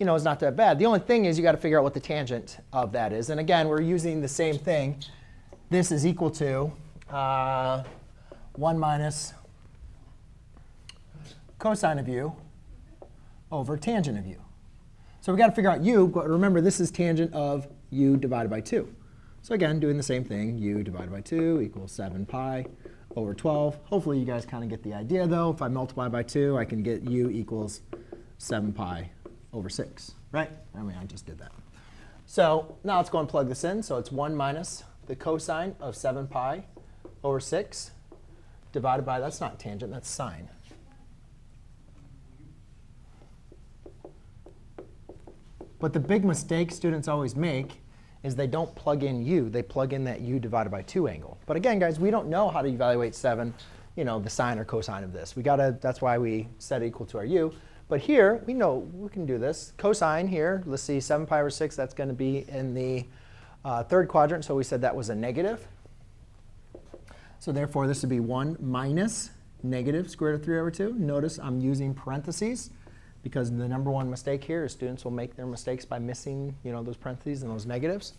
is not that bad. The only thing is you got to figure out what the tangent of that is. And again, we're using the same thing. This is equal to 1 minus cosine of u over tangent of u. So we've got to figure out u, but remember this is tangent of u divided by 2. So again, doing the same thing, u divided by 2 equals 7 pi over 12. Hopefully you guys kind of get the idea, though. If I multiply by 2, I can get u equals 7 pi over 6, right? I mean, I just did that. So now let's go and plug this in. So it's 1 minus the cosine of 7 pi over 6 divided by, that's not tangent, that's sine. But the big mistake students always make is they don't plug in u. They plug in that u divided by 2 angle. But again, guys, we don't know how to evaluate 7, the sine or cosine of this. That's why we set it equal to our u. But here, we know we can do this. Cosine here, let's see, 7 pi over 6, that's going to be in the third quadrant. So we said that was a negative. So therefore, this would be 1 minus negative square root of 3 over 2. Notice I'm using parentheses, because the number one mistake here is students will make their mistakes by missing those parentheses and those negatives.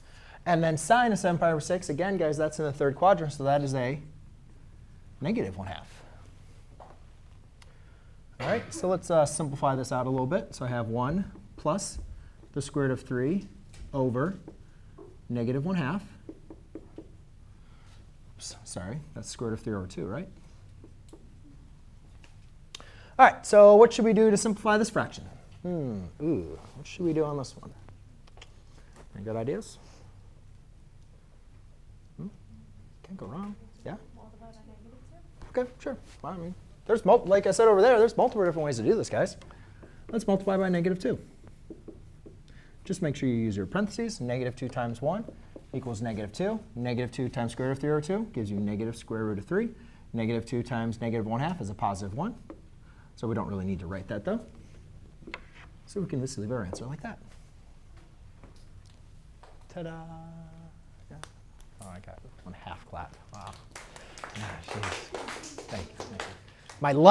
And then sine of 7 pi over 6, again, guys, that's in the third quadrant. So that is a negative 1/2. All right, so let's simplify this out a little bit. So I have 1 plus the square root of 3 over negative 1/2. Oops, sorry, that's square root of 3 over 2, right? All right, so what should we do to simplify this fraction? What should we do on this one? Any good ideas? Can't go wrong. Yeah? OK, sure. Well, I mean, like I said over there, there's multiple different ways to do this, guys. Let's multiply by negative 2. Just make sure you use your parentheses. Negative 2 times 1 equals negative 2. Negative 2 times square root of 3 over 2 gives you negative square root of 3. Negative 2 times negative 1/2 is a positive 1. So we don't really need to write that, though. So we can just leave our answer like that. Ta-da! Yeah. Oh, I got 1/2 clap. Wow. Thank you. My